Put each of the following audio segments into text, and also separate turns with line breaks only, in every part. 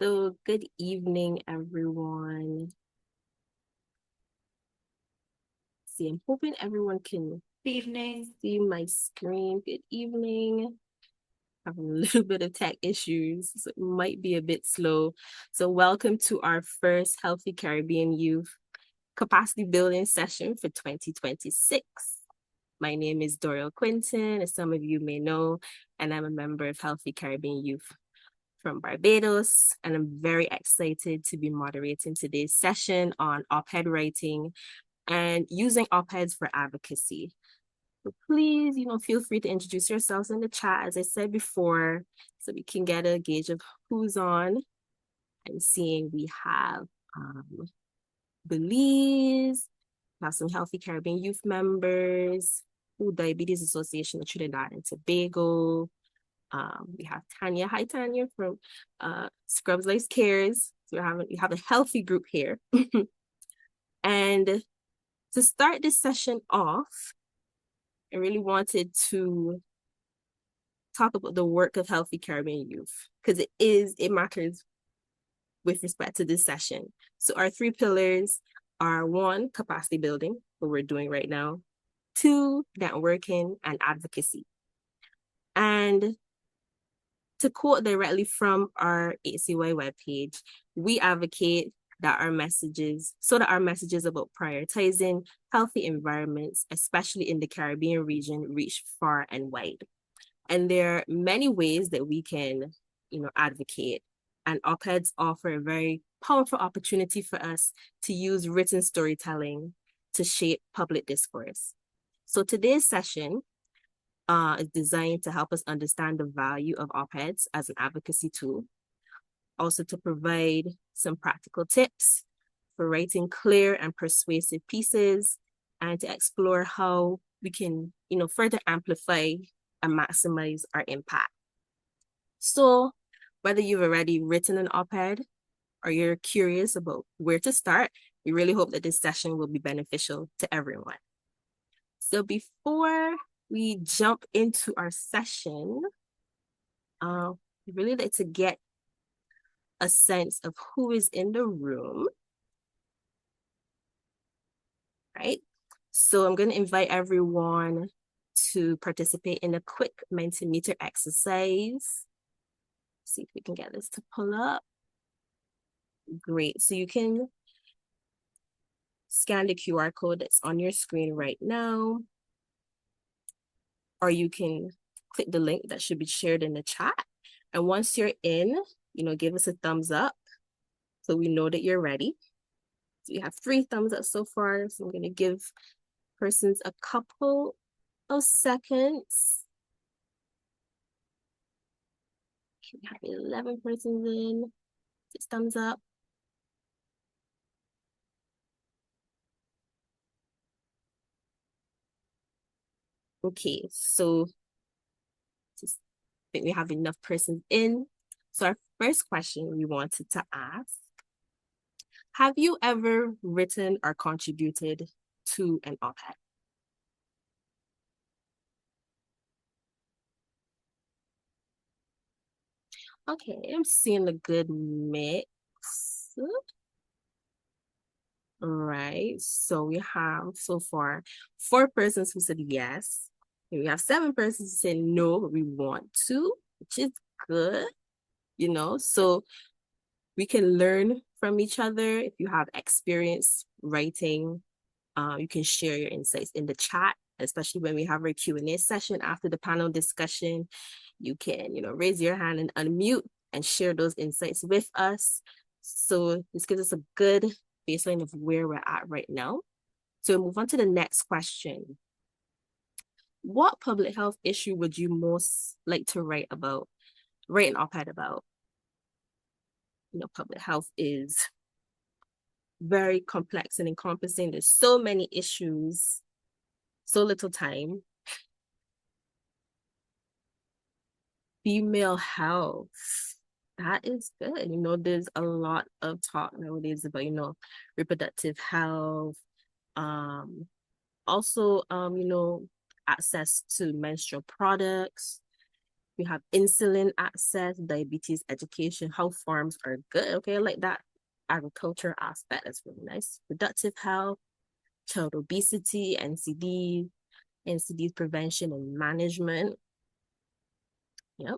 So good evening, everyone. See, I'm hoping everyone can see my screen. Good evening. Having a little bit of tech issues, so it might be a bit slow. So welcome to our first Healthy Caribbean Youth Capacity Building Session for 2026. My name is Doriel Quinton, as some of you may know, and I'm a member of Healthy Caribbean Youth from Barbados, and I'm very excited to be moderating today's session on op-ed writing and using op-eds for advocacy. So please, feel free to introduce yourselves in the chat, as I said before, so we can get a gauge of who's on. I'm seeing we have Belize, we have some Healthy Caribbean Youth members, Diabetes Association of Trinidad and Tobago. We have Tanya. Hi, Tanya from Scrubs Life Cares. So we have a healthy group here. And to start this session off, I really wanted to talk about the work of Healthy Caribbean Youth because it matters with respect to this session. So our three pillars are: one, capacity building, what we're doing right now; two, networking and advocacy. And to quote directly from our HCY webpage, we advocate that our messages about prioritizing healthy environments, especially in the Caribbean region, reach far and wide. And there are many ways that we can, advocate. And op-eds offer a very powerful opportunity for us to use written storytelling to shape public discourse. So today's session is designed to help us understand the value of op-eds as an advocacy tool, also to provide some practical tips for writing clear and persuasive pieces, and to explore how we can, further amplify and maximize our impact. So whether you've already written an op-ed or you're curious about where to start, we really hope that this session will be beneficial to everyone. So before we jump into our session, we really like to get a sense of who is in the room, right? So I'm going to invite everyone to participate in a quick Mentimeter exercise. See if we can get this to pull up. Great. So you can scan the QR code that's on your screen right now, or you can click the link that should be shared in the chat. And once you're in, give us a thumbs up so we know that you're ready. So we have 3 thumbs up so far. So I'm going to give persons a couple of seconds. We have 11 persons in. 6 thumbs up. Okay, so I think we have enough persons in. So our first question we wanted to ask: have you ever written or contributed to an op-ed? Okay, I'm seeing a good mix. All right, so we have so far 4 persons who said yes. And we have 7 persons who said no, but we want to, which is good, so we can learn from each other. If you have experience writing, you can share your insights in the chat, especially when we have our Q&A session after the panel discussion. You can, raise your hand and unmute and share those insights with us. So this gives us a good baseline of where we're at right now. So we'll move on to the next question. What public health issue would you most like to write an op-ed about? Public health is very complex and encompassing. There's so many issues, so little time. Female health, that is good. There's a lot of talk nowadays about, reproductive health. Also, access to menstrual products. We have insulin access, diabetes education, how farms are good. Okay, like that agriculture aspect. That's really nice. Reproductive health, child obesity, NCDs prevention and management. Yep.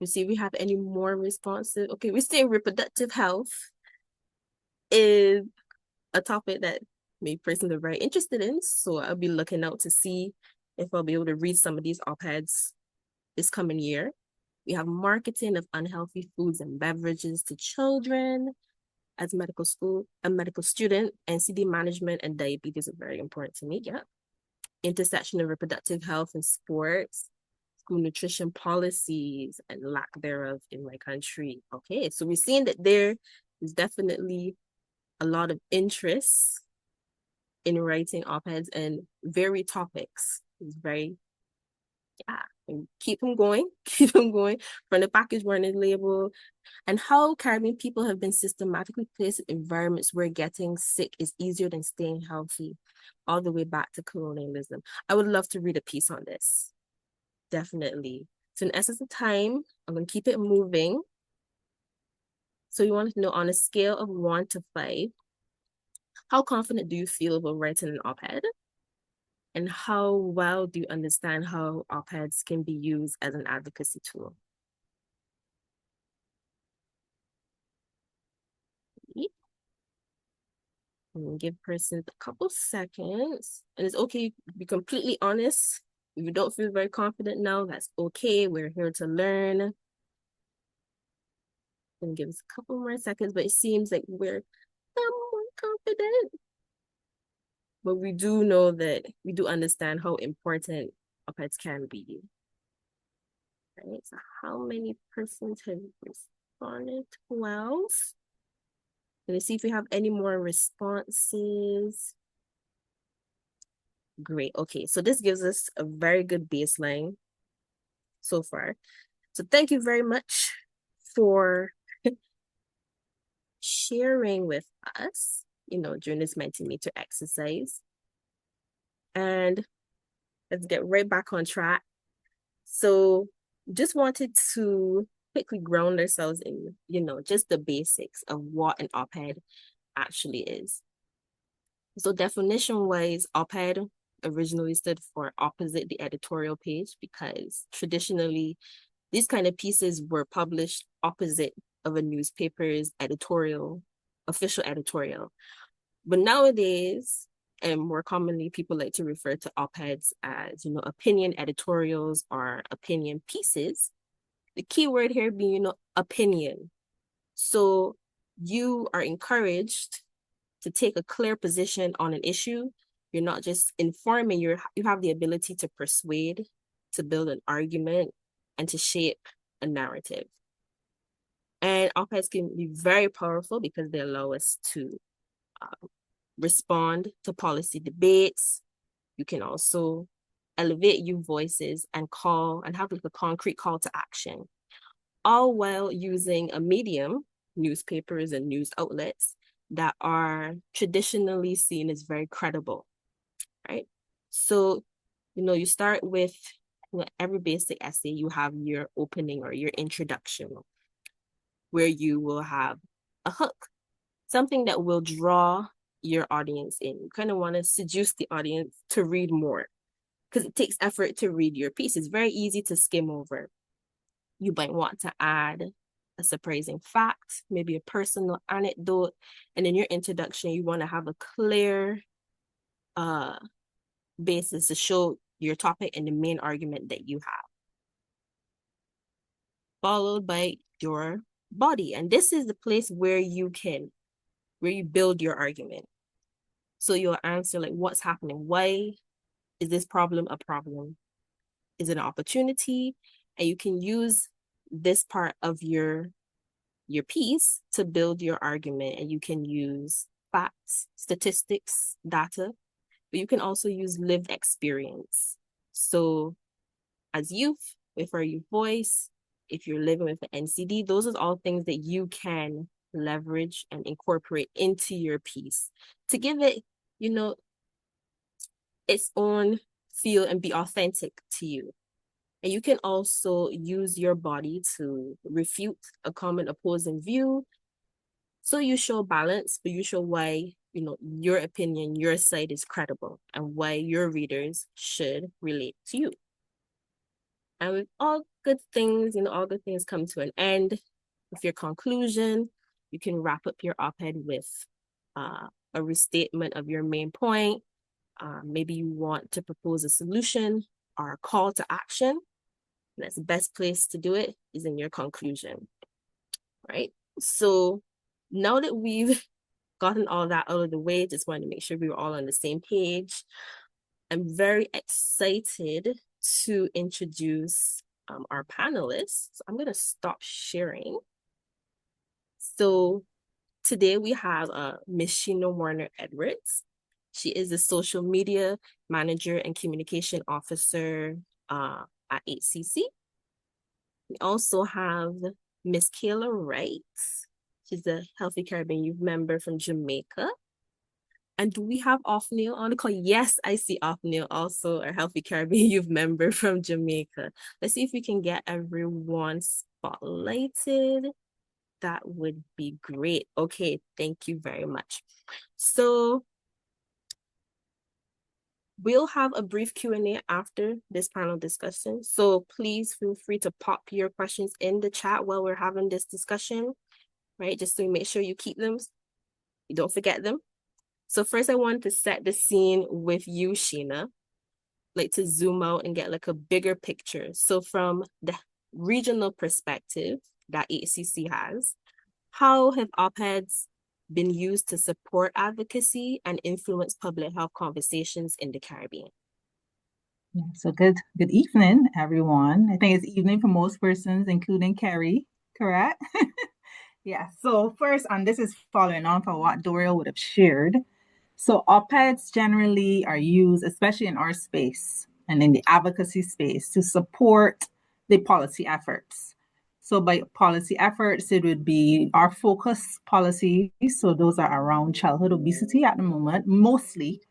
You see, we have any more responses? Okay, we say reproductive health is a topic that me personally are very interested in. So I'll be looking out to see if I'll be able to read some of these op-eds this coming year. We have marketing of unhealthy foods and beverages to children. As a medical student, NCD management and diabetes are very important to me. Yeah. Intersection of reproductive health and sports, school nutrition policies and lack thereof in my country. Okay, so we're seeing that there is definitely a lot of interest in writing op-eds and varied topics. It's very, yeah, and keep them going, keep them going. From the package warning label, and how Caribbean people have been systematically placed in environments where getting sick is easier than staying healthy, all the way back to colonialism. I would love to read a piece on this, definitely. So in essence of time, I'm going to keep it moving. So you want to know, on a scale of 1 to 5, how confident do you feel about writing an op-ed? And how well do you understand how op-eds can be used as an advocacy tool? And give persons a couple seconds. And it's okay to be completely honest. If you don't feel very confident now, that's okay. We're here to learn. And give us a couple more seconds, but it seems like we're somewhat confident. But we do know that we do understand how important op-eds can be. Right, so how many persons have responded? 12. Let's see if we have any more responses. Great. Okay, so this gives us a very good baseline so far. So thank you very much for sharing with us, during this Mentimeter exercise. And let's get right back on track. So just wanted to quickly ground ourselves in, just the basics of what an op-ed actually is. So definition-wise, op-ed originally stood for opposite the editorial page, because traditionally these kind of pieces were published opposite of a newspaper's official editorial. But nowadays, and more commonly, people like to refer to op-eds as, opinion editorials or opinion pieces. The key word here being, opinion. So you are encouraged to take a clear position on an issue. You're not just informing, you have the ability to persuade, to build an argument, and to shape a narrative. And op-eds can be very powerful because they allow us to respond to policy debates. You can also elevate your voices and have like a concrete call to action, all while using a medium, newspapers and news outlets, that are traditionally seen as very credible, right? So, you start with every basic essay, you have your opening or your introduction, where you will have a hook, something that will draw your audience in. You kind of want to seduce the audience to read more, because it takes effort to read your piece. It's very easy to skim over. You might want to add a surprising fact, maybe a personal anecdote, and in your introduction, you want to have a clear basis to show your topic and the main argument that you have, followed by your body. And this is the place where you build your argument. So you'll answer like, what's happening? Why is this problem a problem? Is it an opportunity? And you can use this part of your piece to build your argument. And you can use facts, statistics, data, but you can also use lived experience. So as youth, with our youth voice, if you're living with an NCD, those are all things that you can leverage and incorporate into your piece to give it, its own feel and be authentic to you. And you can also use your body to refute a common opposing view. So you show balance, but you show why, your opinion, your side is credible and why your readers should relate to you. And with all good things, all good things come to an end. With your conclusion, you can wrap up your op-ed with a restatement of your main point. Maybe you want to propose a solution or a call to action. That's the best place to do it is in your conclusion, right? So now that we've gotten all that out of the way, just wanted to make sure we were all on the same page. I'm very excited to introduce our panelists. So I'm going to stop sharing. So today we have Miss Sheena Warner-Edwards. She is a social media manager and communication officer at HCC. We also have Miss Kayla Wright. She's a Healthy Caribbean Youth member from Jamaica. And do we have Othniel on the call? Yes, I see Othniel, also a Healthy Caribbean Youth member from Jamaica. Let's see if we can get everyone spotlighted. That would be great. Okay, thank you very much. So we'll have a brief Q&A after this panel discussion. So please feel free to pop your questions in the chat while we're having this discussion, right? Just to make sure you keep them. You don't forget them. So first I want to set the scene with you, Sheena, like to zoom out and get like a bigger picture. So from the regional perspective that HCC has, how have op-eds been used to support advocacy and influence public health conversations in the Caribbean?
Yeah, so good evening, everyone. I think it's evening for most persons, including Carrie, correct? Yeah, so first, and this is following on from what Doria would have shared. So op-eds generally are used, especially in our space and in the advocacy space, to support the policy efforts. So by policy efforts, it would be our focus policies. So those are around childhood obesity at the moment, mostly.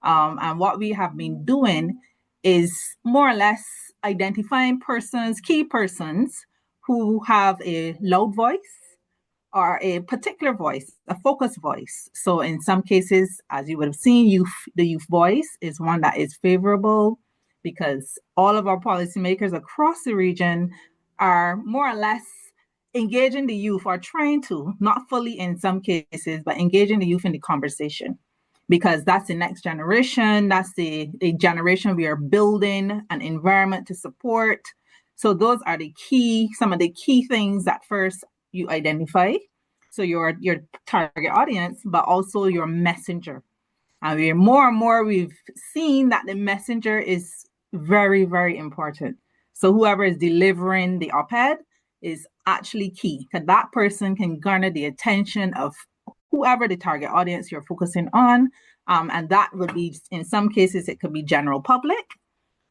And what we have been doing is more or less identifying persons, key persons who have a loud voice or a particular voice, a focus voice. So in some cases, as you would have seen, the youth voice is one that is favorable because all of our policymakers across the region are more or less engaging the youth, or trying to, not fully in some cases, but engaging the youth in the conversation, because that's the next generation. That's the generation we are building an environment to support. So those are some of the key things that first you identify. So your target audience, but also your messenger. And more and more we've seen that the messenger is very, very important. So whoever is delivering the op-ed is actually key, because that person can garner the attention of whoever the target audience you're focusing on. And that would be, in some cases, it could be general public,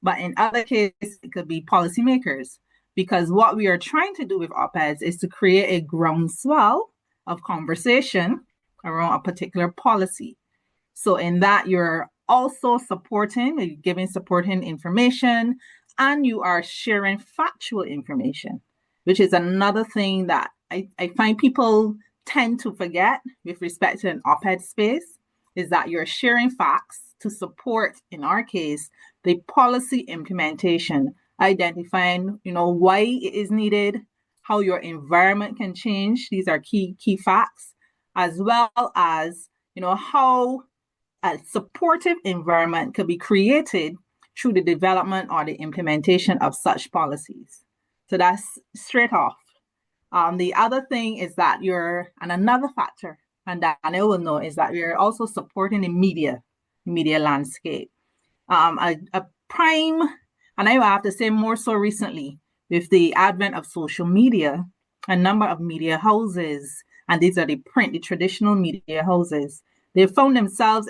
but in other cases, it could be policymakers. Because what we are trying to do with op-eds is to create a groundswell of conversation around a particular policy. So in that, you're also giving supporting information, and you are sharing factual information, which is another thing that I find people tend to forget with respect to an op-ed space, is that you're sharing facts to support, in our case, the policy implementation, identifying, why it is needed, how your environment can change. These are key facts, as well as, how a supportive environment could be created through the development or the implementation of such policies. So that's straight off. The other thing is that another factor, and that I will know, is that we're also supporting the media landscape. A prime, and I have to say more so recently, with the advent of social media, a number of media houses, and these are the traditional media houses, they found themselves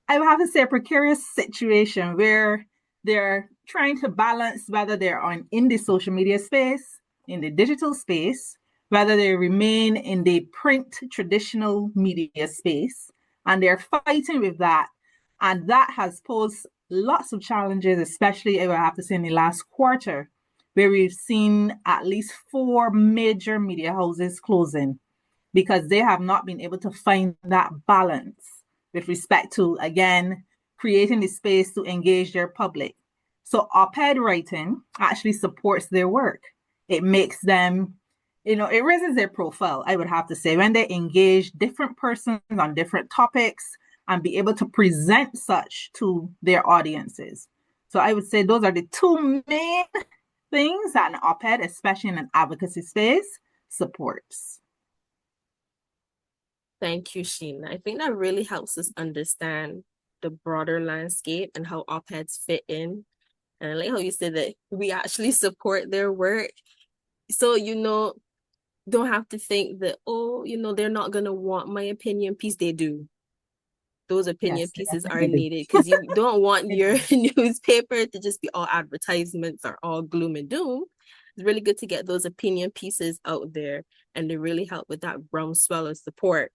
I would have to say, a precarious situation where they're trying to balance whether they're in the social media space, in the digital space, whether they remain in the print traditional media space, and they're fighting with that. And that has posed lots of challenges, especially I would have to say in the last quarter, where we've seen at least four major media houses closing because they have not been able to find that balance with respect to, again, creating the space to engage their public. So op-ed writing actually supports their work. It makes them, it raises their profile, I would have to say, when they engage different persons on different topics and be able to present such to their audiences. So I would say those are the two main things that an op-ed, especially in an advocacy space, supports.
Thank you, Sheena. I think that really helps us understand the broader landscape and how op-eds fit in. And I like how you said that we actually support their work. So, don't have to think that, oh, they're not going to want my opinion piece. They do. Those opinion
Yes, they
pieces are
definitely do.
needed because you don't want
They
your
do.
newspaper to just be all advertisements or all gloom and doom. It's really good to get those opinion pieces out there and they really help with that groundswell of support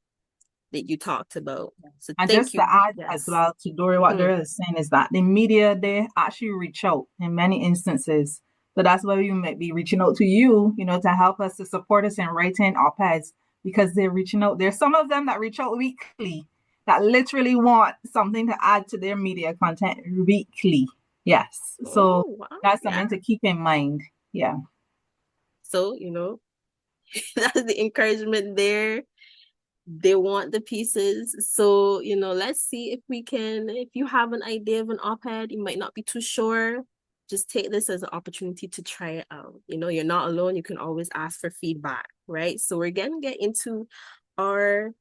that you talked about. So
And
thank
just to
you.
add as
Yes.
well to Dory, what
Mm-hmm.
Dory is saying is that the media, they actually reach out in many instances. So that's why we might be reaching out to you, to help us to support us in writing op-eds because they're reaching out. There's some of them that reach out weekly that literally want something to add to their media content weekly. Yes. So
Oh, wow.
that's
Yeah.
something to keep in mind. Yeah.
So, that's the encouragement there. They want the pieces. So, let's see if you have an idea of an op-ed, you might not be too sure. Just take this as an opportunity to try it out. You're not alone. You can always ask for feedback, right? So we're going to get into our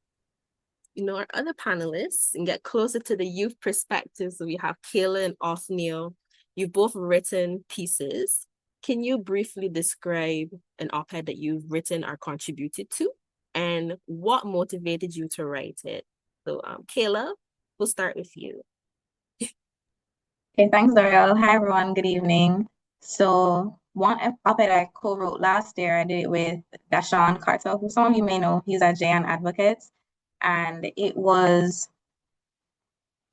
our other panelists and get closer to the youth perspective. So we have Kayla and Othniel. You've both written pieces. Can you briefly describe an op-ed that you've written or contributed to? And what motivated you to write it? So, Kayla, we'll start with you.
Okay, thanks, Doriel. Hi, everyone. Good evening. So, one op-ed I co-wrote last year, I did it with Dashawn Carter, who some of you may know. He's at JN Advocates. And it was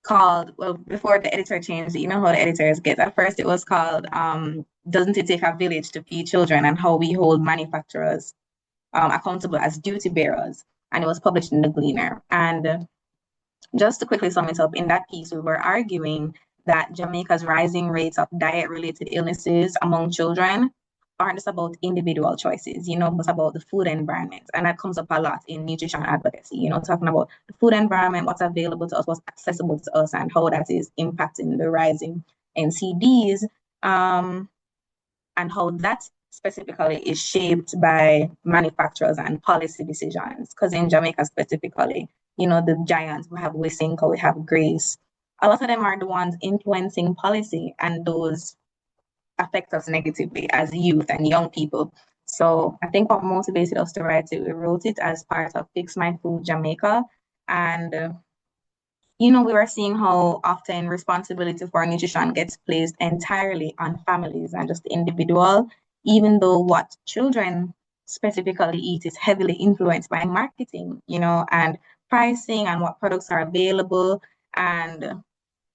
called, well, before the editor changed, you know how the editors get. At first, it was called Doesn't It Take a Village to Feed Children and How We Hold Manufacturers Accountable as Duty Bearers. And it was published in the Gleaner. And just to quickly sum it up, in that piece, we were arguing that Jamaica's rising rates of diet-related illnesses among children aren't just about individual choices, but about the food environment. And that comes up a lot in nutrition advocacy, talking about the food environment, what's available to us, what's accessible to us, and how that is impacting the rising NCDs, and how that specifically is shaped by manufacturers and policy decisions. Because in Jamaica specifically, the giants, we have Wysinco, we have Grace. A lot of them are the ones influencing policy, and those affect us negatively as youth and young people. So I think what motivated us to write it, we wrote it as part of Fix My Food Jamaica. And we were seeing how often responsibility for nutrition gets placed entirely on families and just the individual, even though what children specifically eat is heavily influenced by marketing, and pricing and what products are available. And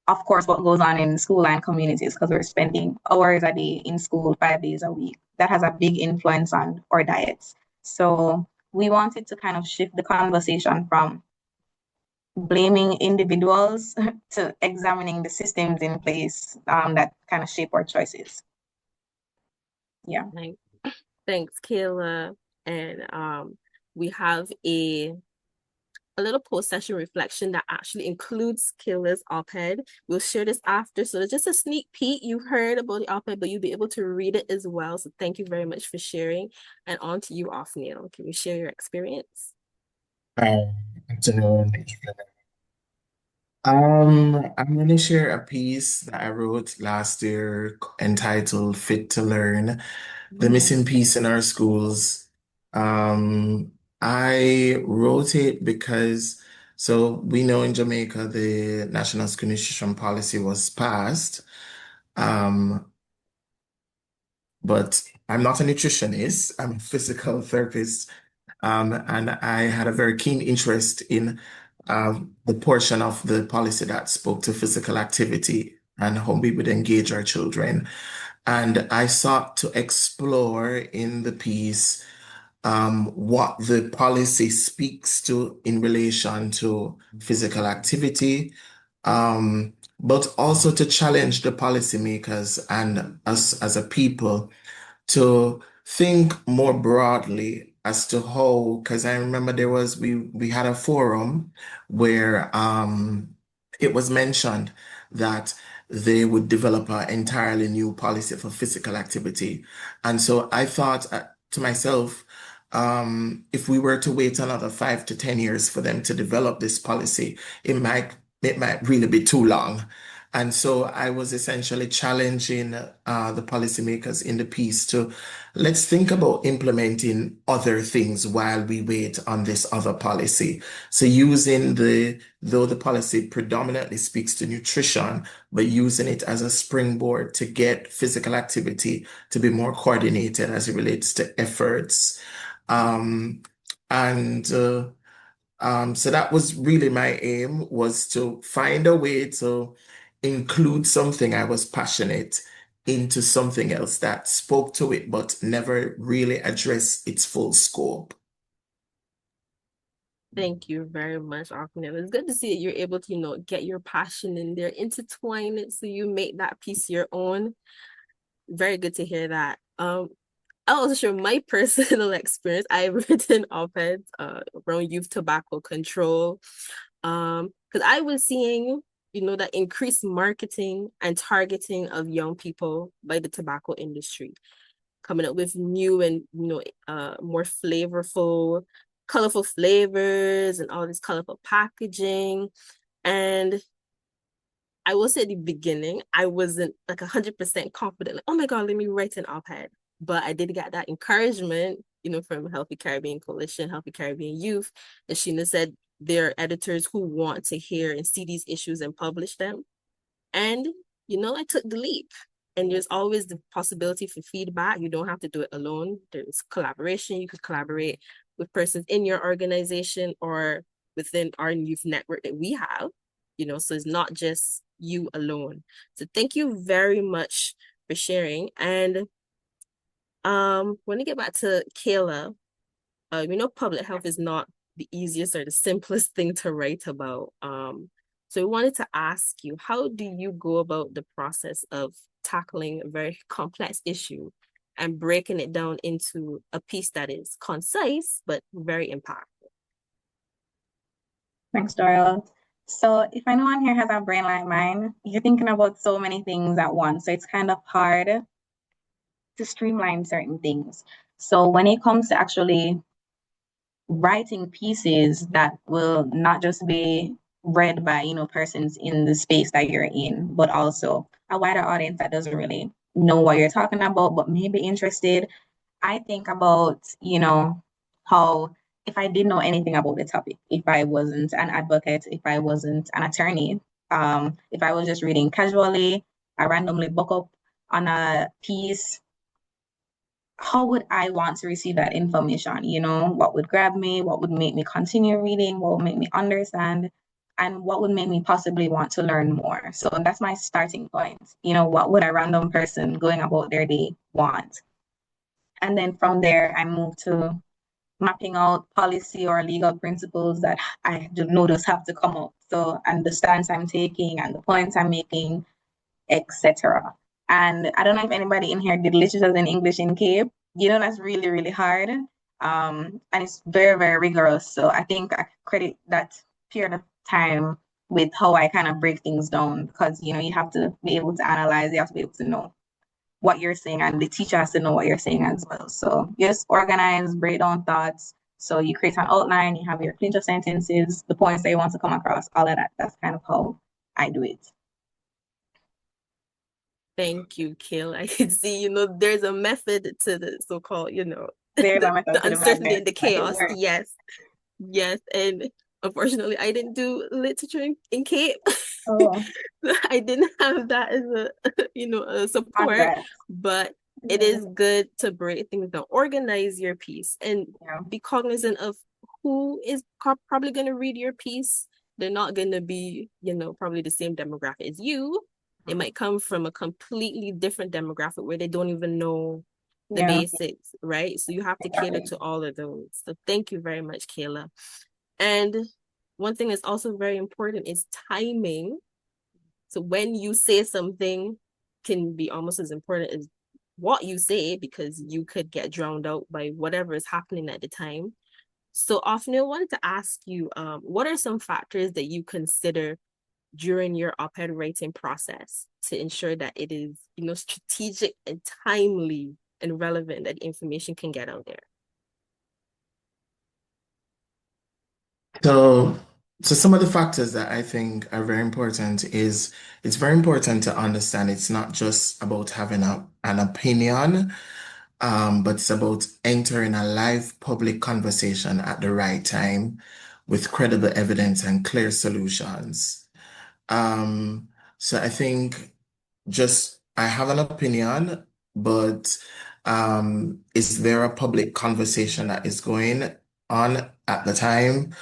of course, what goes on in school and communities, because we're spending hours a day in school, 5 days a week. That has a big influence on our diets. So we wanted to kind of shift the conversation from blaming individuals to examining the systems in place that kind of shape our choices. Yeah.
Thanks, Kayla. And we have a little post-session reflection that actually includes Kayla's op-ed. We'll share this after. So it's just a sneak peek. You've heard about the op-ed, but you'll be able to read it as well. So thank you very much for sharing. And on to you, Othniel. Can you share your experience?
Hi, afternoon. I'm going to share a piece that I wrote last year entitled Fit to Learn, the missing piece in our schools. Um, I wrote it because, so we know in Jamaica, the National School Nutrition Policy was passed. But I'm not a nutritionist, I'm a physical therapist. And I had a very keen interest in the portion of the policy that spoke to physical activity. and how we would engage our children. And I sought to explore in the piece what the policy speaks to in relation to physical activity, but also to challenge the policymakers and us as a people to think more broadly as to how, because I remember we had a forum where it was mentioned that they would develop an entirely new policy for physical activity. And so I thought to myself, if we were to wait another 5 to 10 years for them to develop this policy, it might really be too long. And so I was essentially challenging the policymakers in the piece to let's think about implementing other things while we wait on this other policy. So though the policy predominantly speaks to nutrition, but using it as a springboard to get physical activity to be more coordinated as it relates to efforts. Um, and so that was really my aim, was to find a way to include something I was passionate into something else that spoke to it, but never really addressed its full scope.
Thank you very much, Akne. It's good to see that you're able to, get your passion in there, intertwine it so you make that piece your own. Very good to hear that. I'll also share my personal experience. I've written op-eds around youth tobacco control. Because I was seeing, that increased marketing and targeting of young people by the tobacco industry, coming up with new and more flavorful, colorful flavors and all this colorful packaging. And I will say at the beginning, I wasn't like 100% confident, like, oh my God, let me write an op-ed. But I did get that encouragement, from Healthy Caribbean Coalition, Healthy Caribbean Youth. And Sheena said there are editors who want to hear and see these issues and publish them. And, I took the leap. And there's always the possibility for feedback. You don't have to do it alone. There's collaboration. You could collaborate with persons in your organization or within our youth network that we have, so it's not just you alone. So thank you very much for sharing. And when we get back to Kayla, public health is not the easiest or the simplest thing to write about. So we wanted to ask you, how do you go about the process of tackling a very complex issue and breaking it down into a piece that is concise but very impactful?
Thanks, Doyle. So if anyone here has a brain like mine, you're thinking about so many things at once. So it's kind of hard to streamline certain things. So when it comes to actually writing pieces that will not just be read by, persons in the space that you're in, but also a wider audience that doesn't really know what you're talking about, but may be interested, I think about, how if I didn't know anything about the topic, if I wasn't an advocate, if I wasn't an attorney, if I was just reading casually, I randomly book up on a piece, how would I want to receive that information? What would grab me? What would make me continue reading? What would make me understand? And what would make me possibly want to learn more? So that's my starting point. What would a random person going about their day want? And then from there, I move to mapping out policy or legal principles that I do know those have to come up. So, and the stance I'm taking and the points I'm making, etc. And I don't know if anybody in here did literature in English in Cape. That's really, really hard. And it's very, very rigorous. So I think I credit that period of time with how I kind of break things down, because, you have to be able to analyze, you have to be able to know what you're saying, and the teacher has to know what you're saying as well. So just organize, break down thoughts. So you create an outline, you have your clinch of sentences, the points that you want to come across, all of that. That's kind of how I do it.
Thank you, Kayla. I can see, there's a method to the so-called,
There's a method
the
to the
uncertainty and the
madness, but it
chaos.
works.
Yes. Yes. And unfortunately, I didn't do literature in Cape.
Oh,
I didn't have that as a support,
congrats.
but it is good to break things down, organize your piece, and be cognizant of who is probably going to read your piece. They're not going to be, probably the same demographic as you, It might come from a completely different demographic where they don't even know the
Yeah.
basics, right? So you have to cater to all of those. So thank you very much, Kayla. And one thing that's also very important is timing. So when you say something can be almost as important as what you say, because you could get drowned out by whatever is happening at the time. So often I wanted to ask you, what are some factors that you consider during your op-ed writing process to ensure that it is, strategic and timely and relevant, that information can get out there?
So, so some of the factors that I think are very important is it's very important to understand it's not just about having an opinion, but it's about entering a live public conversation at the right time with credible evidence and clear solutions. Um, so I think just I have an opinion, but is there a public conversation that is going on at the time?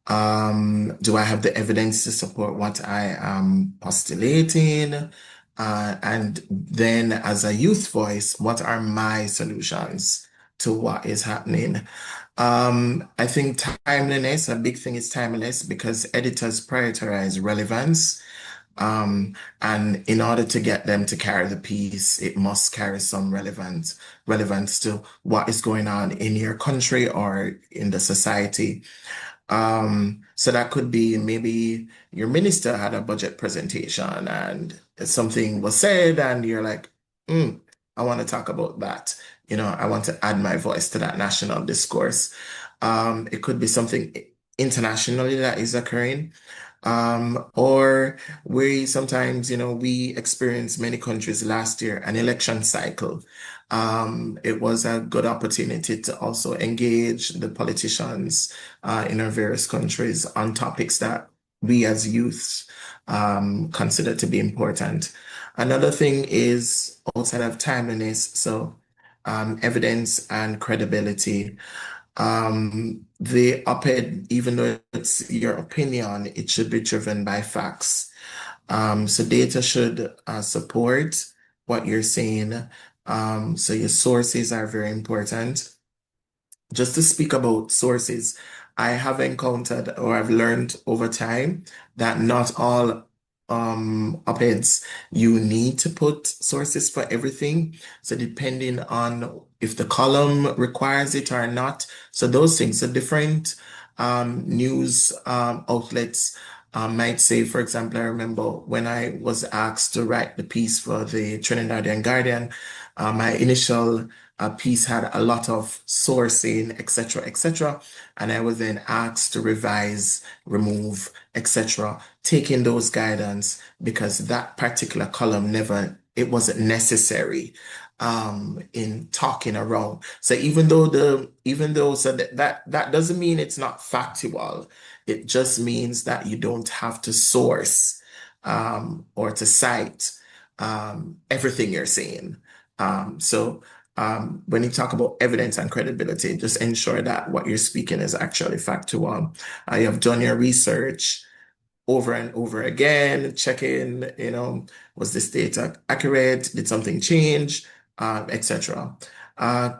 Do I have the evidence to support what I am postulating? And then as a youth voice, what are my solutions to what is happening? I think timeliness, a big thing is timeless because editors prioritize relevance. And in order to get them to carry the piece, it must carry some relevance to what is going on in your country or in the society. So that could be maybe your minister had a budget presentation and something was said, and you're like, I want to talk about that. I want to add my voice to that national discourse. It could be something internationally that is occurring. Or we sometimes, we experienced many countries last year, an election cycle. It was a good opportunity to also engage the politicians in our various countries on topics that we as youths consider to be important. Another thing is outside of timeliness, so evidence and credibility. The op-ed, even though it's your opinion, it should be driven by facts. So data should support what you're saying. So your sources are very important. Just to speak about sources, I have encountered or I've learned over time that not all op-eds you need to put sources for everything. So depending on if the column requires it or not. So those things, the different news outlets might say, for example, I remember when I was asked to write the piece for the Trinidadian Guardian, my initial piece had a lot of sourcing, etc., etc. And I was then asked to revise, remove, etc., taking those guidance because that particular column it wasn't necessary in talking around. So so that doesn't mean it's not factual. It just means that you don't have to source or to cite everything you're saying. So when you talk about evidence and credibility, just ensure that what you're speaking is actually factual. You have done your research over and over again, checking, was this data accurate? Did something change? Etc.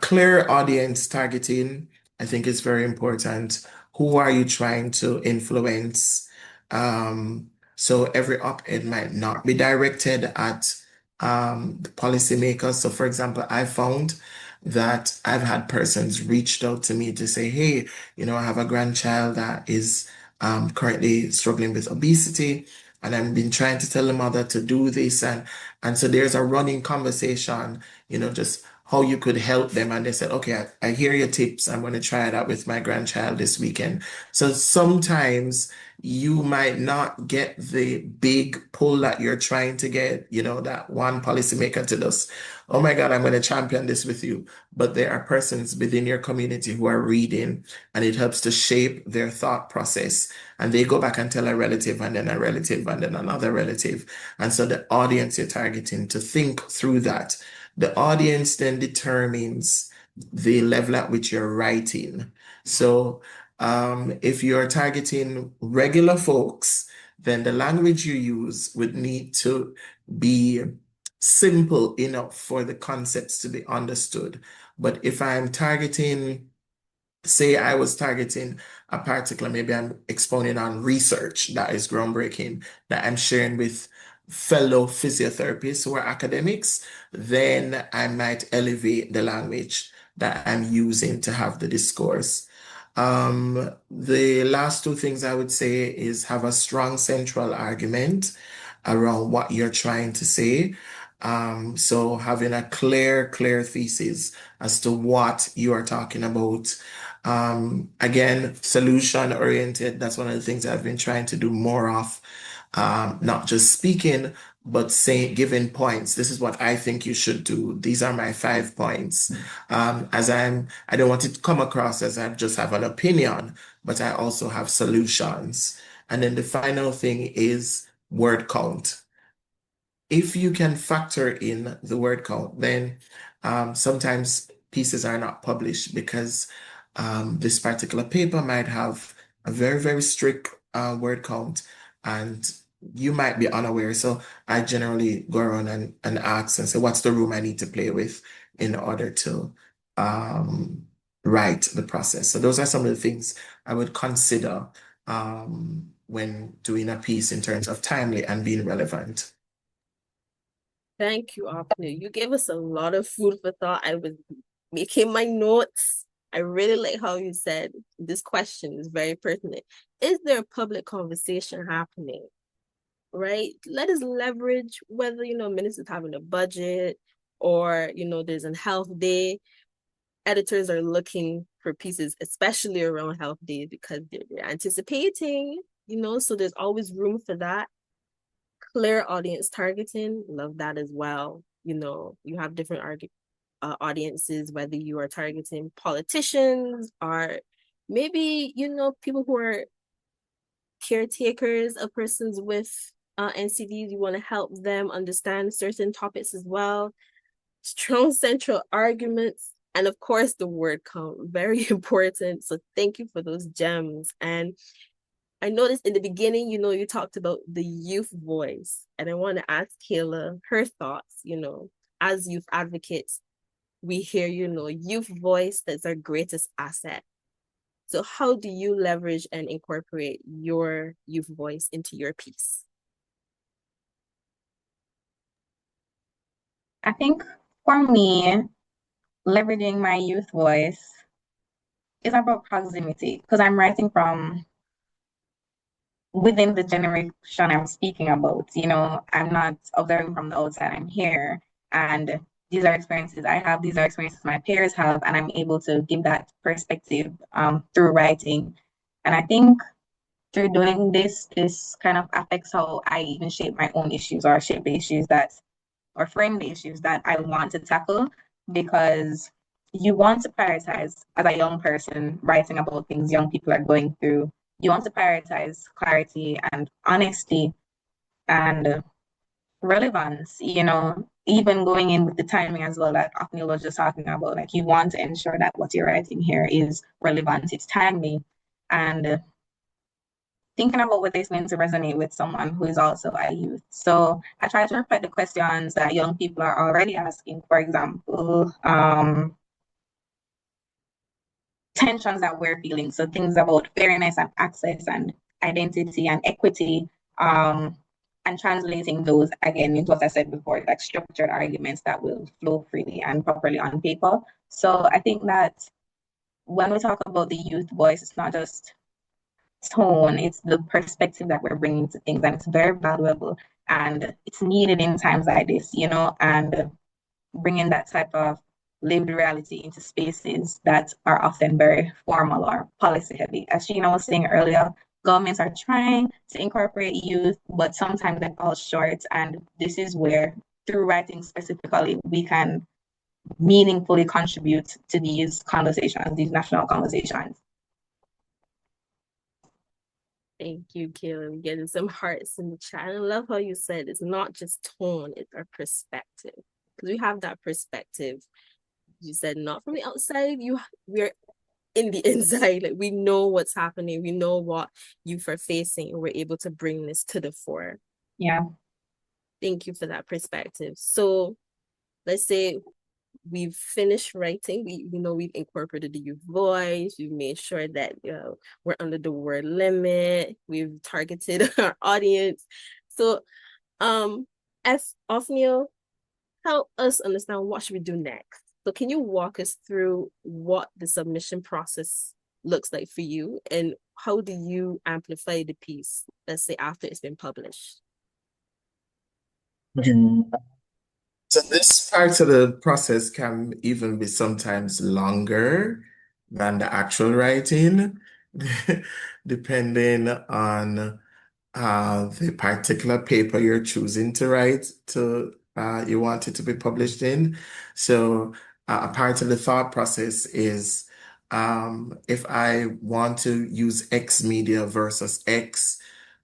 Clear audience targeting, I think is very important. Who are you trying to influence? So every op-ed might not be directed at the policymakers. So for example, I found that I've had persons reached out to me to say, hey, I have a grandchild that is currently struggling with obesity, and I've been trying to tell the mother to do this, and so there's a running conversation, just how you could help them. And they said, okay, I hear your tips. I'm going to try it out with my grandchild this weekend. So sometimes you might not get the big pull that you're trying to get, that one policymaker to just, oh my God, I'm going to champion this with you. But there are persons within your community who are reading, and it helps to shape their thought process. And they go back and tell a relative, and then a relative, and then another relative. And so the audience you're targeting to think through that. The audience then determines the level at which you're writing. So if you're targeting regular folks, then the language you use would need to be simple enough for the concepts to be understood. But if I'm targeting, say I was targeting a particular, maybe I'm expounding on research that is groundbreaking, that I'm sharing with fellow physiotherapists who are academics, then I might elevate the language that I'm using to have the discourse. The last two things I would say is have a strong central argument around what you're trying to say. So having a clear thesis as to what you are talking about. Again, solution oriented. That's one of the things I've been trying to do more of. Not just speaking, but saying, giving points. This is what I think you should do. These are my 5 points. I don't want it to come across as I just have an opinion, but I also have solutions. And then the final thing is word count. If you can factor in the word count, then sometimes pieces are not published because this particular paper might have a very strict word count and you might be unaware. So I generally go around and ask and say, what's the room I need to play with in order to write the process? So those are some of the things I would consider when doing a piece in terms of timely and being relevant.
Thank you, Apne. You gave us a lot of food for thought. I was making my notes. I really like how you said this question is very pertinent. Is there a public conversation happening? Right? Let us leverage whether, ministers having a budget or, there's a health day. Editors are looking for pieces, especially around health days, because they're anticipating, so there's always room for that. Clear audience targeting, love that as well. You have different audiences, whether you are targeting politicians or maybe, people who are caretakers of persons with NCDs. You want to help them understand certain topics as well. Strong central arguments, and of course the word count, very important. So thank you for those gems. And I noticed in the beginning, you talked about the youth voice, and I want to ask Kayla her thoughts. As youth advocates, we hear, youth voice, that's our greatest asset. So how do you leverage and incorporate your youth voice into your piece?
I think for me, leveraging my youth voice is about proximity because I'm writing from within the generation I'm speaking about. I'm not observing from the outside, I'm here. And these are experiences I have, these are experiences my peers have, and I'm able to give that perspective through writing. And I think through doing this kind of affects how I even shape my own issues or shape the issues or frame the issues that I want to tackle, because you want to prioritize as a young person writing about things young people are going through. You want to prioritize clarity and honesty and relevance, even going in with the timing as well, that Afnil was just talking about. Like, you want to ensure that what you're writing here is relevant, it's timely, and thinking about what this means to resonate with someone who is also a youth. So I try to reflect the questions that young people are already asking. For example, tensions that we're feeling. So things about fairness and access and identity and equity, and translating those again into what I said before, like structured arguments that will flow freely and properly on paper. So I think that when we talk about the youth voice, it's not just tone, it's the perspective that we're bringing to things, and it's very valuable and it's needed in times like this, and bringing that type of lived reality into spaces that are often very formal or policy heavy. As Sheena was saying earlier, governments are trying to incorporate youth, but sometimes they fall short. And this is where, through writing specifically, we can meaningfully contribute to these conversations, these national conversations.
Thank you, Kayla. We're getting some hearts in the chat. I love how you said it's not just tone, it's our perspective. Because we have that perspective. You said not from the outside, we're in the inside. Like we know what's happening, we know what youth are facing, and we're able to bring this to the fore.
Yeah.
Thank you for that perspective. So let's say we've finished writing. We know we've incorporated the youth voice. We've made sure that we're under the word limit. We've targeted our audience. So, as Othniel, help us understand what should we do next. So, can you walk us through what the submission process looks like for you, and how do you amplify the piece? Let's say after it's been published.
So this part of the process can even be sometimes longer than the actual writing, depending on the particular paper you're choosing to write to you want it to be published in. So a part of the thought process is if I want to use X media versus X,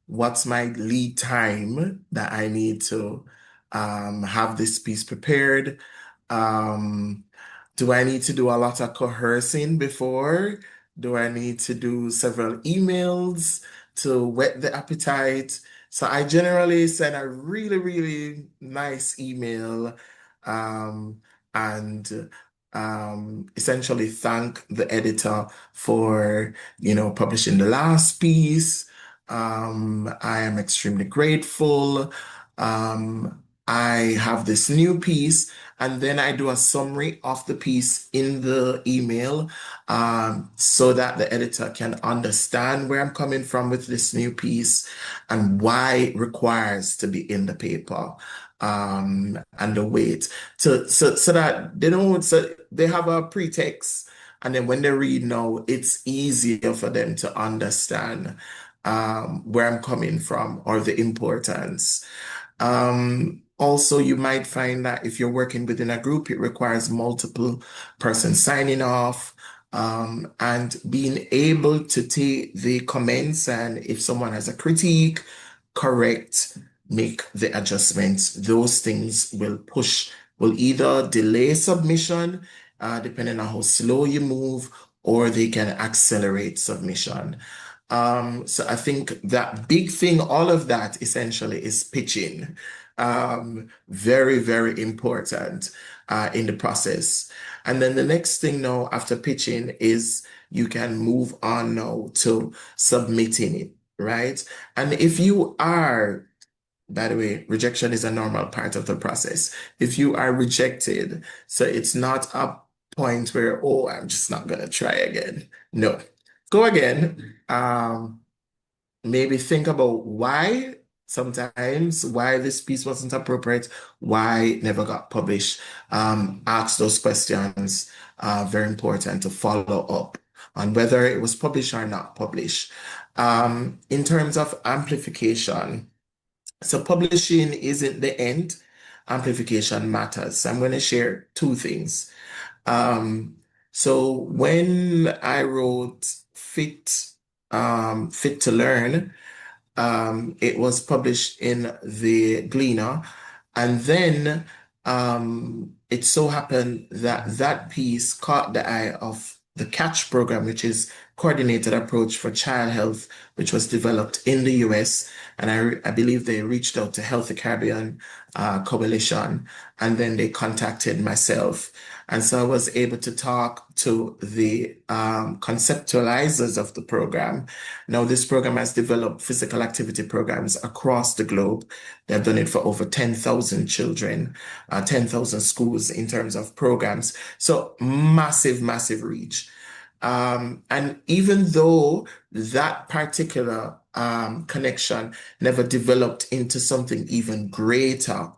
what's my lead time that I need to have this piece prepared? Um, do I need to do a lot of coercing before? Do I need to do several emails to whet the appetite? So I generally send a really, really nice email um, and essentially thank the editor for, publishing the last piece. I am extremely grateful. I have this new piece, and then I do a summary of the piece in the email so that the editor can understand where I'm coming from with this new piece and why it requires to be in the paper. And the weight so that they don't so they have a pretext, and then when they read now, it's easier for them to understand where I'm coming from or the importance. Also, you might find that if you're working within a group, it requires multiple persons signing off, and being able to take the comments, and if someone has a critique, correct, make the adjustments. Those things will either delay submission, depending on how slow you move, or they can accelerate submission. So I think that big thing, all of that essentially is pitching. Very, very important in the process. And then the next thing now after pitching is you can move on now to submitting it, right? And if you are, by the way, rejection is a normal part of the process. If you are rejected, so it's not a point where, oh, I'm just not gonna try again. No, go again. Maybe think about why this piece wasn't appropriate, why it never got published. Ask those questions. Very important to follow up on whether it was published or not published. In terms of amplification, so publishing isn't the end. Amplification matters. I'm going to share two things. Um, so when I wrote Fit to Learn, it was published in the Gleaner, and then it so happened that that piece caught the eye of the CATCH program, which is Coordinated Approach for Child Health, which was developed in the US. And I believe they reached out to Healthy Caribbean Coalition, and then they contacted myself. And so I was able to talk to the conceptualizers of the program. Now, this program has developed physical activity programs across the globe. They've done it for over 10,000 children, 10,000 schools in terms of programs. So massive, massive reach. And even though that particular connection never developed into something even greater,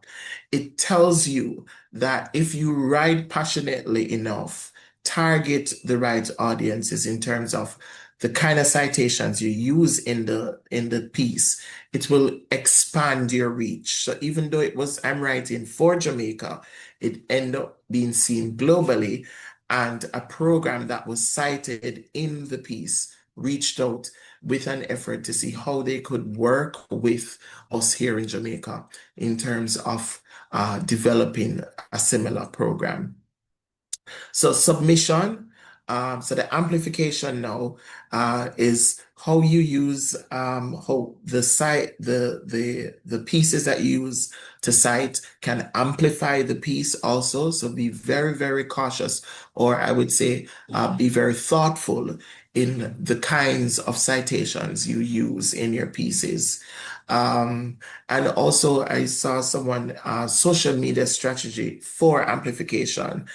it tells you that if you write passionately enough, target the right audiences in terms of the kind of citations you use in the piece, it will expand your reach. So even though I'm writing for Jamaica, it ended up being seen globally, and a program that was cited in the piece reached out with an effort to see how they could work with us here in Jamaica in terms of developing a similar program. So submission, So the amplification now is how you use how the pieces that you use to cite can amplify the piece also. So be very, very cautious, or I would say be very thoughtful in the kinds of citations you use in your pieces. Um, and also, I saw someone, social media strategy for amplification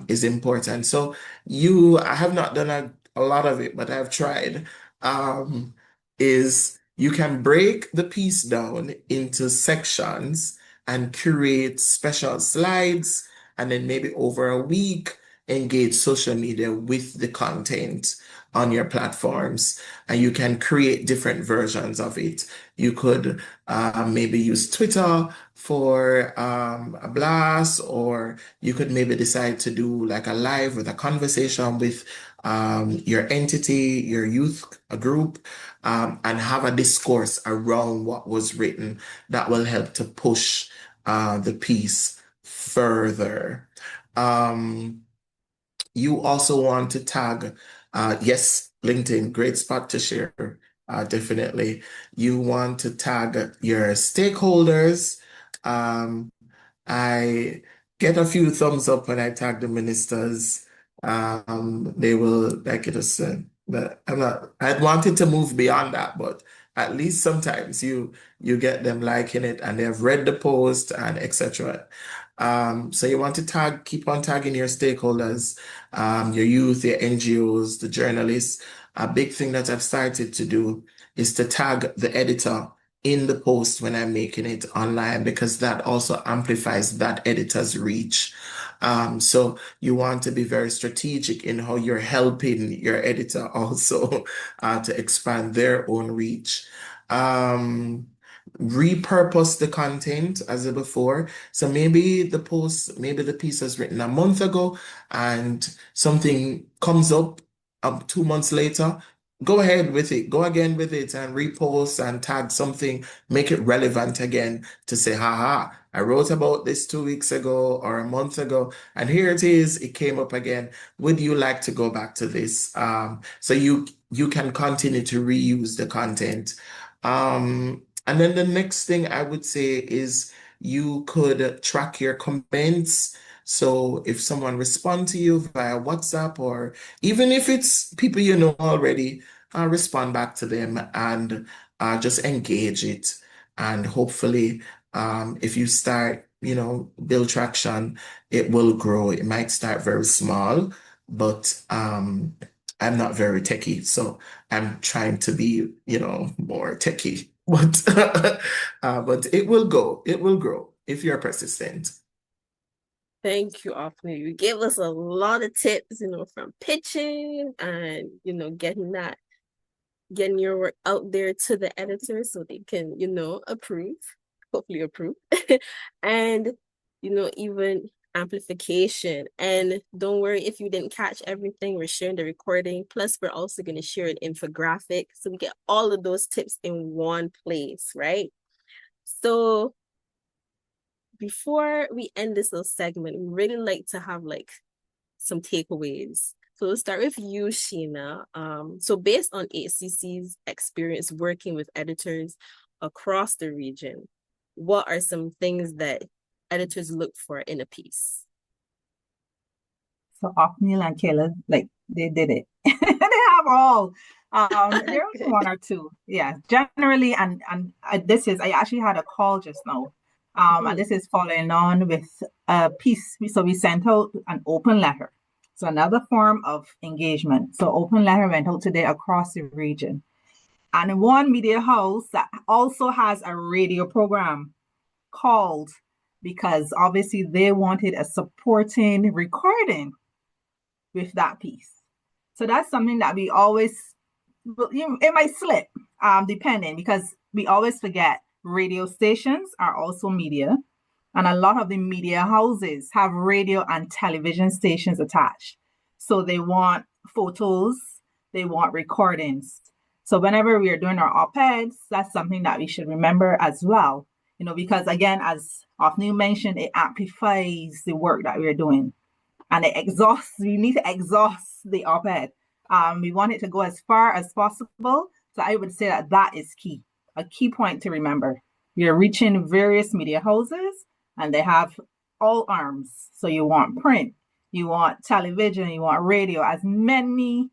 is important. So I have not done a lot of it, but I've tried. Um, is you can break the piece down into sections and curate special slides, and then maybe over a week engage social media with the content on your platforms, and you can create different versions of it. You could maybe use Twitter for a blast, or you could maybe decide to do like a live with a conversation with your entity, your youth group, and have a discourse around what was written that will help to push the piece further. Um, you also want to tag, yes, LinkedIn, great spot to share, definitely. You want to tag your stakeholders. Um, I get a few thumbs up when I tag the ministers. They will like it as but I'd wanted to move beyond that, but at least sometimes you get them liking it and they've read the post and etc. So you want to keep on tagging your stakeholders, your youth, your NGOs, the journalists. A big thing that I've started to do is to tag the editor in the post when I'm making it online, because that also amplifies that editor's reach. So you want to be very strategic in how you're helping your editor also to expand their own reach. Um, Repurpose the content as before. So maybe maybe the piece was written a month ago and something comes up 2 months later. Go ahead with it. Go again with it and repost and tag something, make it relevant again to say, haha, I wrote about this 2 weeks ago or a month ago, and here it is. It came up again. Would you like to go back to this? So you can continue to reuse the content. And then the next thing I would say is you could track your comments. So if someone responds to you via WhatsApp, or even if it's people you know already, respond back to them and just engage it. And hopefully, if you start, build traction, it will grow. It might start very small, but I'm not very techie, so I'm trying to be, more techie. But but it will go. It will grow if you're persistent.
Thank you, Afni. You gave us a lot of tips, from pitching and, getting your work out there to the editor so they can, hopefully approve. And, even amplification. And don't worry if you didn't catch everything, we're sharing the recording. Plus, we're also going to share an infographic. So we get all of those tips in one place, right? So before we end this little segment, we really like to have some takeaways. So let's start with you, Sheena. So based on ACC's experience working with editors across the region, what are some things that editors look for in a piece?
So Othniel and Kayla, they did it. They have all. There was one or two. Yeah, generally, and I actually had a call just now. And this is following on with a piece. So we sent out an open letter. So another form of engagement. So open letter went out today across the region. And one media house that also has a radio program called, because obviously they wanted a supporting recording with that piece. So that's something that we always, it might slip, depending, because we always forget radio stations are also media. And a lot of the media houses have radio and television stations attached. So they want photos, they want recordings. So whenever we are doing our op-eds, that's something that we should remember as well. Because again, as Othniel mentioned, it amplifies the work that we're doing. and we need to exhaust the op-ed. We want it to go as far as possible. So I would say that is key, a key point to remember. You're reaching various media houses and they have all arms. So you want print, you want television, you want radio, as many,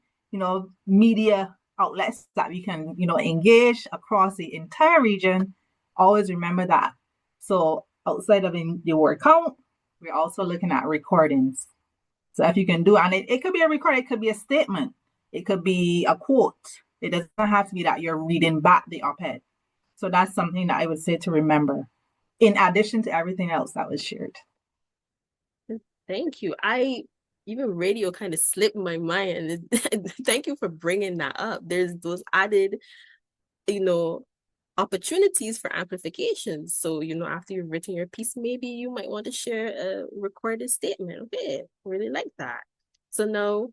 media outlets that we can, engage across the entire region. Always remember that. So outside of the word count, we're also looking at recordings. So if you can do, and it could be a recording, it could be a statement, it could be a quote. It doesn't have to be that you're reading back the op-ed. So that's something that I would say to remember, in addition to everything else that was shared.
Thank you. Even radio kind of slipped my mind. Thank you for bringing that up. There's those added, opportunities for amplification. So, after you've written your piece, maybe you might want to share a recorded statement. Okay, really like that. So now,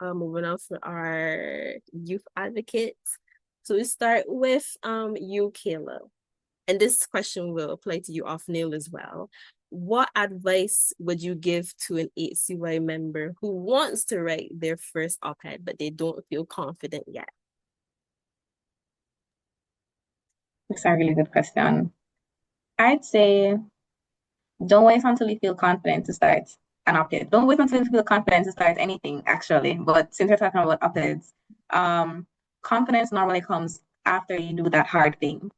moving on for our youth advocates. So we start with you, Kayla. And this question will apply to you, Othniel, as well. What advice would you give to an HCY member who wants to write their first op-ed, but they don't feel confident yet?
That's a really good question. I'd say don't wait until you feel confident to start an op-ed. Don't wait until you feel confident to start anything, actually. But since we're talking about op-eds, confidence normally comes after you do that hard thing,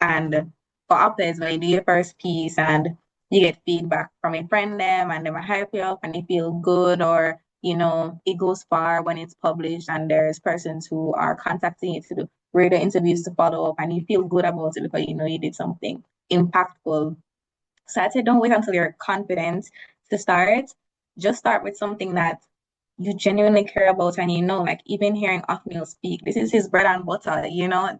and for op-eds, when you do your first piece and you get feedback from a friend them and they will hype you up and you feel good, or it goes far when it's published and there's persons who are contacting you to do radio interviews to follow up, and you feel good about it because you did something impactful. So I'd say don't wait until you're confident to start. Just start with something that you genuinely care about, and like even hearing Othniel speak, this is his bread and butter,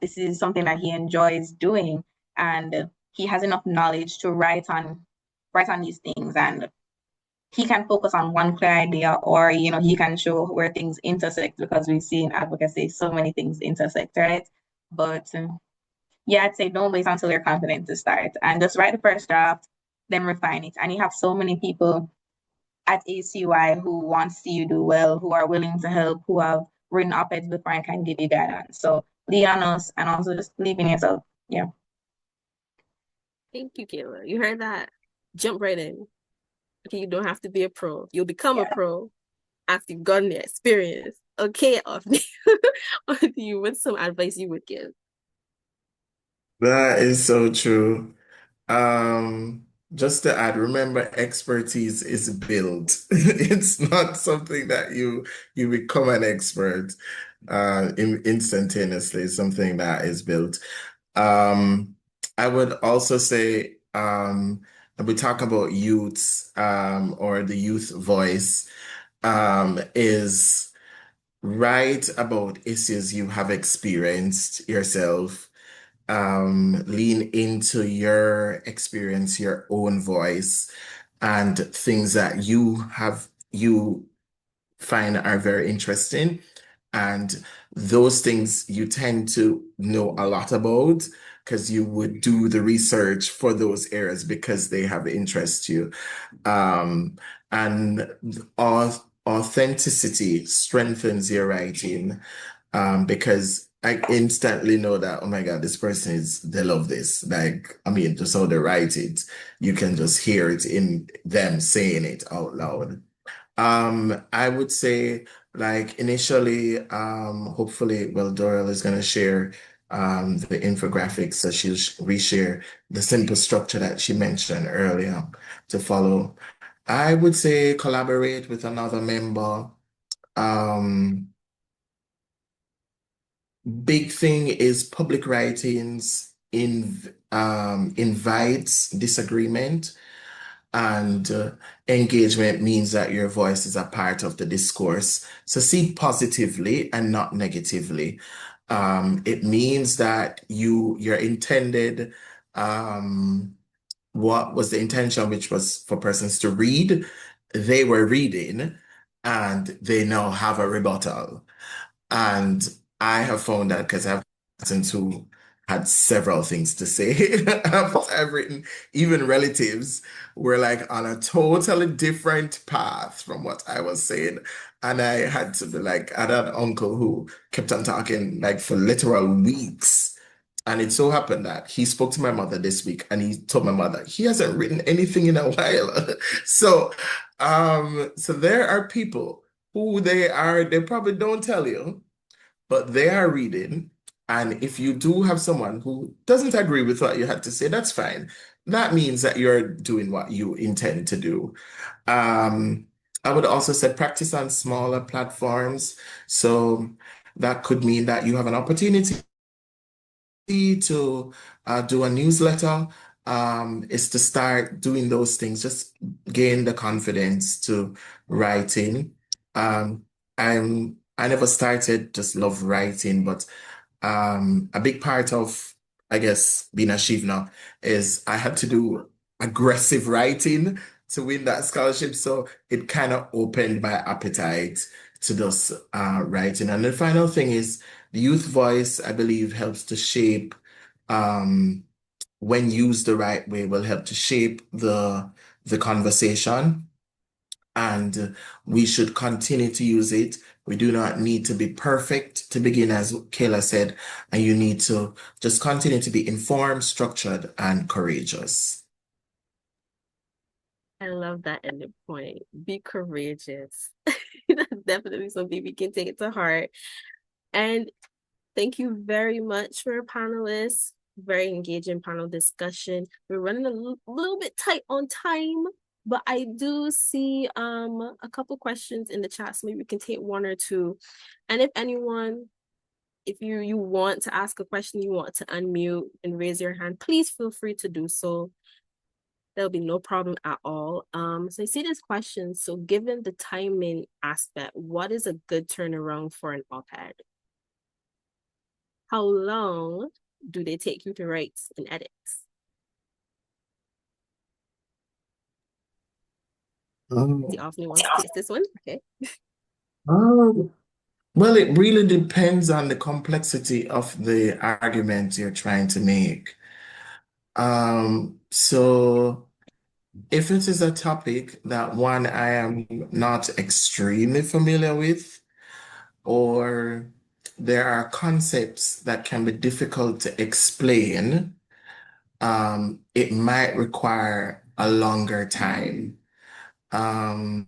this is something that he enjoys doing, and he has enough knowledge to write on these things, and he can focus on one clear idea, or he can show where things intersect, because we see in advocacy so many things intersect, right? But yeah, I'd say don't wait until you're confident to start, and just write the first draft, then refine it. And you have so many people at HCY who want to see you do well, who are willing to help, who have written op-eds before and can give you guidance. So lean on us, and also just believe in yourself. Yeah.
Thank you, Kayla. You heard that? Jump right in. Okay, you don't have to be a pro. You'll become a pro after you've gotten the experience. Okay, off you, what's some advice you would give?
That is so true. Just to add, remember, expertise is built. It's not something that you become an expert instantaneously, something that is built. I would also say, we talk about youths, or the youth voice, is write about issues you have experienced yourself. Lean into your experience, your own voice, and things that you find are very interesting. And those things you tend to know a lot about because you would do the research for those areas because they have interest you. And authenticity strengthens your writing, because I instantly know that, oh my God, this person they love this. Like, I mean, just how they write it, you can just hear it in them saying it out loud. I would say, like, initially, hopefully, well, Doral is going to share the infographics, so she'll reshare the simple structure that she mentioned earlier to follow. I would say collaborate with another member. Big thing is public writings invites disagreement, and engagement means that your voice is a part of the discourse. So see positively and not negatively. It means that your intended, what was the intention, which was for persons to read, they were reading, and they now have a rebuttal. And I have found that because I've listened to had several things to say. I've written, even relatives were like on a totally different path from what I was saying. And I had to be like, I had an uncle who kept on talking like for literal weeks. And it so happened that he spoke to my mother this week and he told my mother he hasn't written anything in a while. So so there are people who they probably don't tell you, but they are reading. And if you do have someone who doesn't agree with what you had to say, that's fine. That means that you're doing what you intend to do. Um, I would also say practice on smaller platforms. So that could mean that you have an opportunity to do a newsletter, is to start doing those things, just gain the confidence to writing. Um, I never started just love writing, but a big part of, I guess, being a Shivna is I had to do aggressive writing to win that scholarship. So it kind of opened my appetite to just writing. And the final thing is the youth voice, I believe, helps to shape, um, when used the right way, will help to shape the conversation, and we should continue to use it. We do not need to be perfect to begin, as Kayla said, and you need to just continue to be informed, structured, and courageous.
I love that ending point. Be courageous. That's definitely something we can take to heart. And thank you very much for our panelists. Very engaging panel discussion. We're running a little bit tight on time, but I do see a couple questions in the chat, so maybe we can take one or two. And if anyone, if you want to ask a question, you want to unmute and raise your hand, please feel free to do so. There'll be no problem at all. So I see this question. So given the timing aspect, what is a good turnaround for an op-ed? How long do they take you to write and edit?
Um,
Do you often want to take this one? Okay.
um, well, it really depends on the complexity of the argument you're trying to make. So if it is a topic that one I am not extremely familiar with, or there are concepts that can be difficult to explain, it might require a longer time. Um,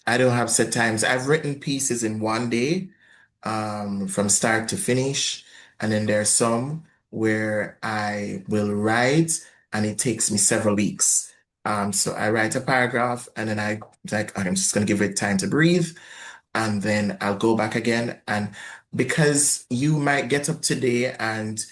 I don't have set times. I've written pieces in one day, from start to finish. And then there's some where I will write and it takes me several weeks. So I write a paragraph and then I'm just gonna give it time to breathe. And then I'll go back again. And because you might get up today and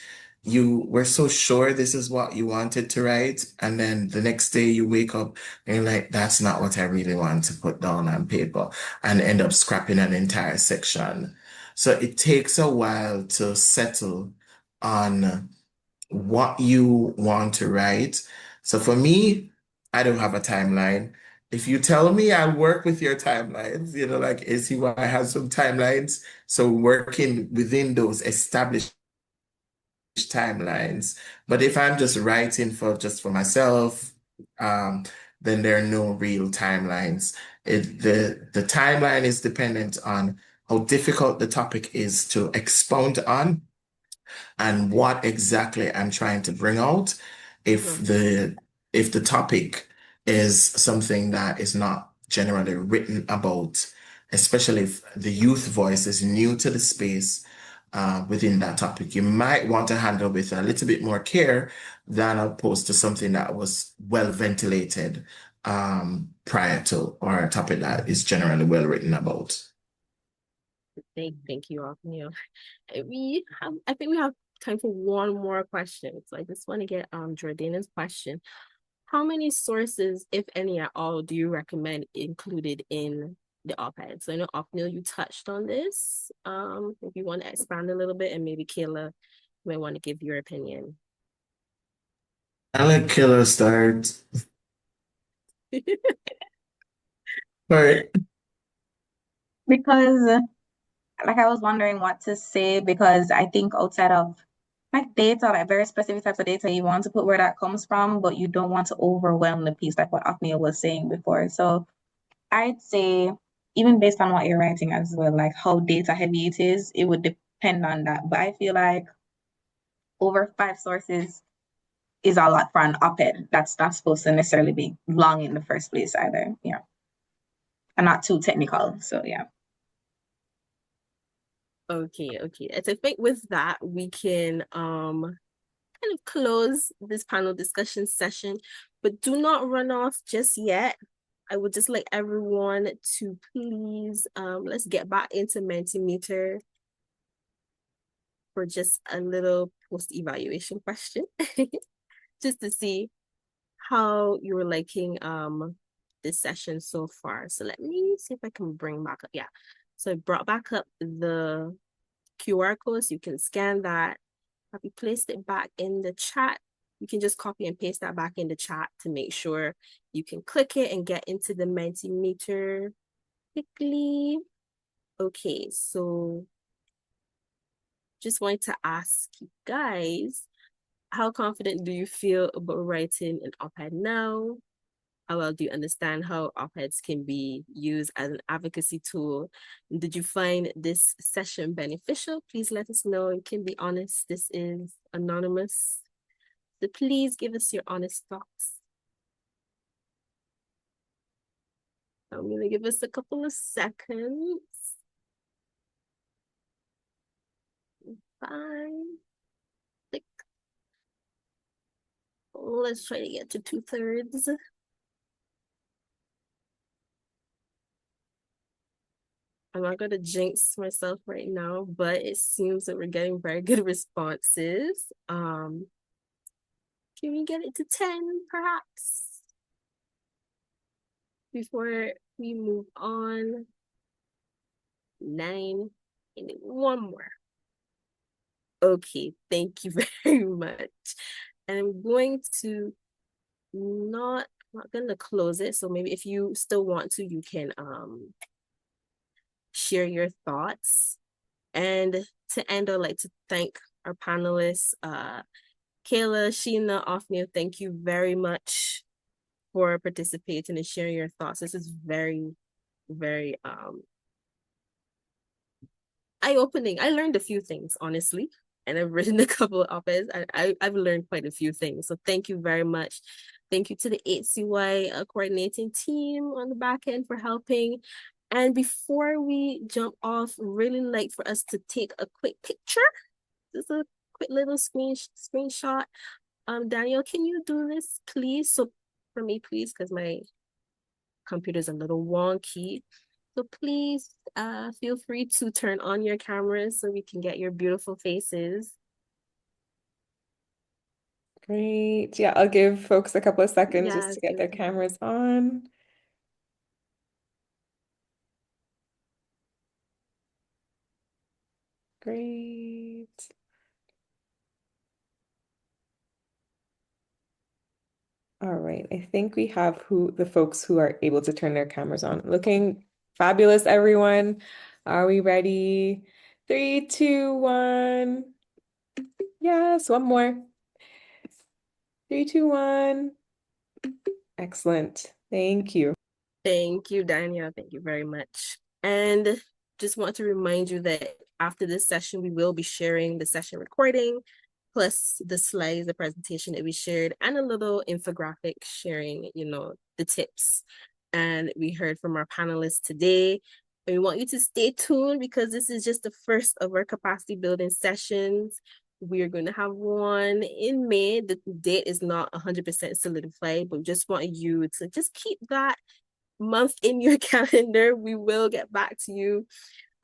you were so sure this is what you wanted to write, and then the next day you wake up and you're like, that's not what I really want to put down on paper, and end up scrapping an entire section. So it takes a while to settle on what you want to write. So for me, I don't have a timeline. If you tell me, I'll work with your timelines, like ACY has some timelines. So working within those established timelines. But if I'm just writing for just for myself, um, then there are no real timelines. The timeline is dependent on how difficult the topic is to expound on and what exactly I'm trying to bring out. If
Mhm.
the topic is something that is not generally written about, especially if the youth voice is new to the space, within that topic, you might want to handle with a little bit more care than opposed to something that was well ventilated, prior to, or a topic that is generally well written about.
Thank you, Neil. I think we have time for one more question. So I just want to get Jordana's question. How many sources, if any at all, do you recommend included in the op-ed? So I know, Neil, you touched on this. If you want to expand a little bit, and maybe Kayla may want to give your opinion.
I like killer start. All right.
Because like I was wondering what to say because I think outside of like data, like very specific types of data, you want to put where that comes from, but you don't want to overwhelm the piece, like what Afnia was saying before. So I'd say, even based on what you're writing as well, like how data heavy it is, it would depend on that. But I feel like over 5 sources is a lot for an op-ed. That's not supposed to necessarily be long in the first place either. Yeah. And not too technical. So yeah.
Okay. And I think with that, we can kind of close this panel discussion session, but do not run off just yet. I would just like everyone to please, let's get back into Mentimeter for just a little post-evaluation question, just to see how you're liking this session so far. So let me see if I can bring back up. Yeah. So I brought back up the QR code so you can scan that. I've placed it back in the chat. You can just copy and paste that back in the chat to make sure you can click it and get into the Mentimeter quickly. Okay, so just wanted to ask you guys, how confident do you feel about writing an op-ed now? How well do you understand how op-eds can be used as an advocacy tool? Did you find this session beneficial? Please let us know. You can be honest. This is anonymous. So please give us your honest thoughts. I'm going to give us a couple of seconds. 5, 6. Let's try to get to 2/3. I'm not going to jinx myself right now, but it seems that we're getting very good responses. Can we get it to 10 perhaps? Before we move on. 9, and one more. Okay, thank you very much. And I'm going to I'm not gonna close it. So maybe if you still want to, you can share your thoughts. And to end, I'd like to thank our panelists, Kayla, Sheena, Afnia, thank you very much for participating and sharing your thoughts. This is very, very eye-opening. I learned a few things, honestly, and I've written a couple of op-eds. I've learned quite a few things. So thank you very much. Thank you to the HCY coordinating team on the back end for helping. And before we jump off, really like for us to take a quick picture. Just a quick little screenshot. Daniel, can you do this, please? So for me, please, because my computer's a little wonky. So please feel free to turn on your cameras so we can get your beautiful faces.
Great. Yeah, I'll give folks a couple of seconds just
Yes,
to get their cameras on. Great. All right, I think we have the folks who are able to turn their cameras on. Looking fabulous, everyone. Are we ready? 3, 2, 1. Yes, one more. 3, 2, 1. Excellent. Thank you.
Thank you, Daniel. Thank you very much. And just want to remind you that after this session, we will be sharing the session recording, plus the slides, the presentation that we shared, and a little infographic sharing, the tips. And we heard from our panelists today. And we want you to stay tuned because this is just the first of our capacity building sessions. We are going to have one in May. The date is not 100% solidified, but we just want you to just keep that month in your calendar. We will get back to you,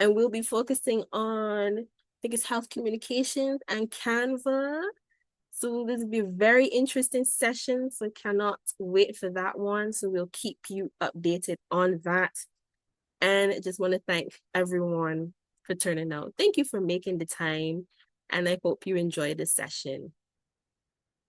and we'll be focusing on, I think it's health communications and Canva. So this will be a very interesting session. So cannot wait for that one. So we'll keep you updated on that. And I just want to thank everyone for turning out. Thank you for making the time. And I hope you enjoy this session.